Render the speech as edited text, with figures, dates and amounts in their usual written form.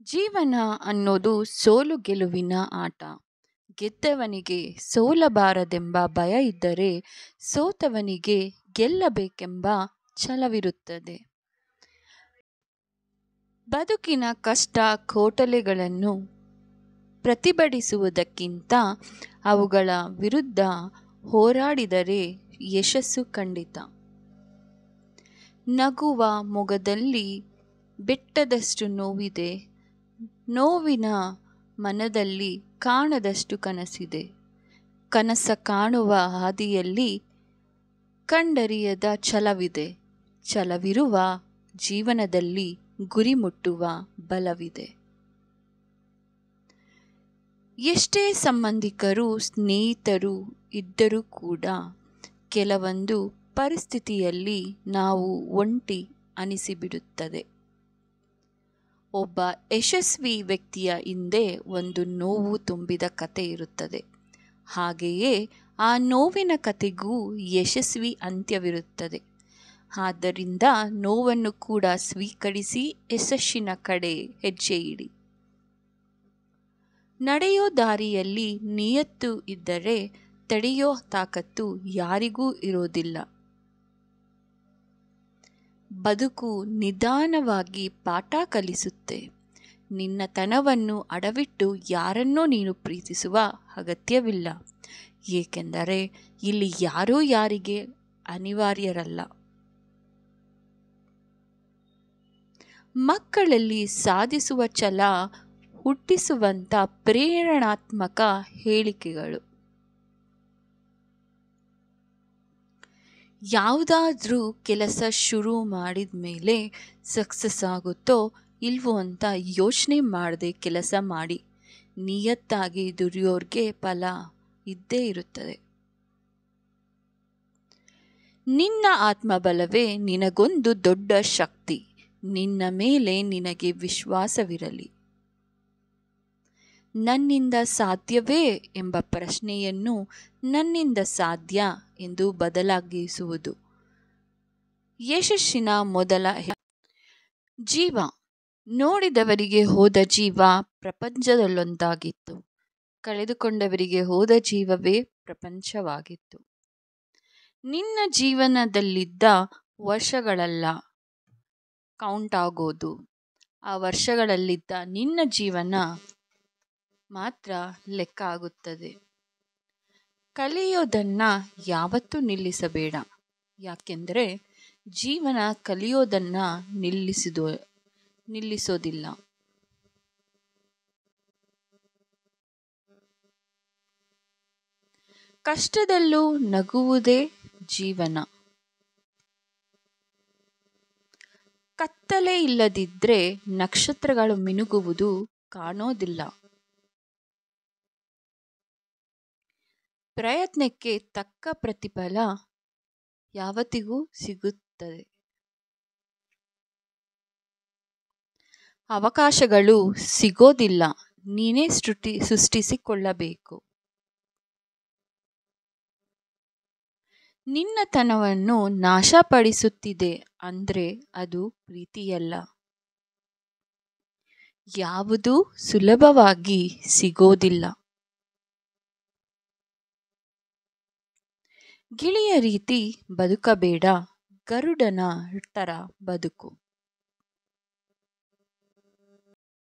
ಜೀವನ ಅನ್ನೋದು ಸೋಲು ಗೆಲುವಿನ ಆಟ. ಗೆದ್ದವನಿಗೆ ಸೋಲಬಾರದೆಂಬ ಭಯ ಇದ್ದರೆ, ಸೋತವನಿಗೆ ಗೆಲ್ಲಬೇಕೆಂಬ ಛಲವಿರುತ್ತದೆ. ಬದುಕಿನ ಕಷ್ಟ ಕೋಟಲೆಗಳನ್ನು ಪ್ರತಿಭಟಿಸುವುದಕ್ಕಿಂತ ಅವುಗಳ ವಿರುದ್ಧ ಹೋರಾಡಿದರೆ ಯಶಸ್ಸು ಖಂಡಿತ. ನಗುವ ಮೊಗದಲ್ಲಿ ಬೆಟ್ಟದಷ್ಟು ನೋವಿದೆ, ನೋವಿನ ಮನದಲ್ಲಿ ಕಾಣದಷ್ಟು ಕನಸಿದೆ. ಕನಸ ಕಾಣುವ ಹಾದಿಯಲ್ಲಿ ಕಂಡರಿಯದ ಛಲವಿದೆ. ಛಲವಿರುವ ಜೀವನದಲ್ಲಿ ಗುರಿ ಮುಟ್ಟುವ ಬಲವಿದೆ. ಎಷ್ಟೇ ಸಂಬಂಧಿಕರು ಸ್ನೇಹಿತರು ಇದ್ದರೂ ಕೂಡ ಕೆಲವೊಂದು ಪರಿಸ್ಥಿತಿಯಲ್ಲಿ ನಾವು ಒಂಟಿ ಅನಿಸಿಬಿಡುತ್ತದೆ. ಒಬ್ಬ ಯಶಸ್ವಿ ವ್ಯಕ್ತಿಯ ಹಿಂದೆ ಒಂದು ನೋವು ತುಂಬಿದ ಕತೆ ಇರುತ್ತದೆ. ಹಾಗೆಯೇ ಆ ನೋವಿನ ಕತೆಗೂ ಯಶಸ್ವಿ ಅಂತ್ಯವಿರುತ್ತದೆ. ಆದ್ದರಿಂದ ನೋವನ್ನು ಕೂಡ ಸ್ವೀಕರಿಸಿ ಯಶಸ್ಸಿನ ಕಡೆ ಹೆಜ್ಜೆ ಇಡಿ. ನಡೆಯೋ ದಾರಿಯಲ್ಲಿ ನಿಯತ್ತು ಇದ್ದರೆ ತಡೆಯೋ ತಾಕತ್ತು ಯಾರಿಗೂ ಇರೋದಿಲ್ಲ. ಬದುಕು ನಿಧಾನವಾಗಿ ಪಾಠ ಕಲಿಸುತ್ತೆ. ನಿನ್ನತನವನ್ನು ಅಡವಿಟ್ಟು ಯಾರನ್ನೋ ನೀನು ಪ್ರೀತಿಸುವ ಅಗತ್ಯವಿಲ್ಲ. ಏಕೆಂದರೆ ಇಲ್ಲಿ ಯಾರೂ ಯಾರಿಗೆ ಅನಿವಾರ್ಯರಲ್ಲ. ಮಕ್ಕಳಲ್ಲಿ ಸಾಧಿಸುವ ಛಲ ಹುಟ್ಟಿಸುವಂಥ ಪ್ರೇರಣಾತ್ಮಕ ಹೇಳಿಕೆಗಳು. ಯಾವುದಾದ್ರೂ ಕೆಲಸ ಶುರು ಮಾಡಿದ ಮೇಲೆ ಸಕ್ಸಸ್ ಆಗುತ್ತೋ ಇಲ್ವೋ ಅಂತ ಯೋಚನೆ ಮಾಡದೆ ಕೆಲಸ ಮಾಡಿ. ನಿಯತ್ತಾಗಿ ದುಡಿಯೋರ್ಗೆ ಫಲ ಇದ್ದೇ ಇರುತ್ತದೆ. ನಿನ್ನ ಆತ್ಮಬಲವೇ ನಿನಗೊಂದು ದೊಡ್ಡ ಶಕ್ತಿ. ನಿನ್ನ ಮೇಲೆ ನಿನಗೆ ವಿಶ್ವಾಸವಿರಲಿ. ನನ್ನಿಂದ ಸಾಧ್ಯವೇ ಎಂಬ ಪ್ರಶ್ನೆಯನ್ನು ನನ್ನಿಂದ ಸಾಧ್ಯ ಎಂದು ಬದಲಾಗಿಸುವುದು ಯಶಸ್ಸಿನ ಮೊದಲ ಜೀವ. ನೋಡಿದವರಿಗೆ ಹೋದ ಜೀವ ಪ್ರಪಂಚದಲ್ಲೊಂದಾಗಿತ್ತು. ಕಳೆದುಕೊಂಡವರಿಗೆ ಹೋದ ಜೀವವೇ ಪ್ರಪಂಚವಾಗಿತ್ತು. ನಿನ್ನ ಜೀವನದಲ್ಲಿದ್ದ ವರ್ಷಗಳಲ್ಲ ಕೌಂಟ್ ಆಗೋದು, ಆ ವರ್ಷಗಳಲ್ಲಿದ್ದ ನಿನ್ನ ಜೀವನ ಮಾತ್ರ ಲೆಕ್ಕ ಆಗುತ್ತದೆ. ಕಲಿಯೋದನ್ನು ಯಾವತ್ತೂ ನಿಲ್ಲಿಸಬೇಡ. ಯಾಕೆಂದರೆ ಜೀವನ ಕಲಿಯೋದನ್ನು ನಿಲ್ಲಿಸೋದಿಲ್ಲ. ಕಷ್ಟದಲ್ಲೂ ನಗುವುದೇ ಜೀವನ. ಕತ್ತಲೆ ಇಲ್ಲದಿದ್ದರೆ ನಕ್ಷತ್ರಗಳು ಮಿನುಗುವುದು ಕಾಣೋದಿಲ್ಲ. ಪ್ರಯತ್ನಕ್ಕೆ ತಕ್ಕ ಪ್ರತಿಫಲ ಯಾವತ್ತಿಗೂ ಸಿಗುತ್ತದೆ. ಅವಕಾಶಗಳು ಸಿಗೋದಿಲ್ಲ, ನೀನೇ ಸೃಷ್ಟಿಸಿಕೊಳ್ಳಬೇಕು. ನಿನ್ನತನವನ್ನು ನಾಶಪಡಿಸುತ್ತಿದೆ ಅಂದರೆ ಅದು ಪ್ರೀತಿಯಲ್ಲ. ಯಾವುದೂ ಸುಲಭವಾಗಿ ಸಿಗೋದಿಲ್ಲ. ಗಿಳಿಯ ರೀತಿ ಬದುಕಬೇಡ, ಗರುಡನ ಥರ ಬದುಕು.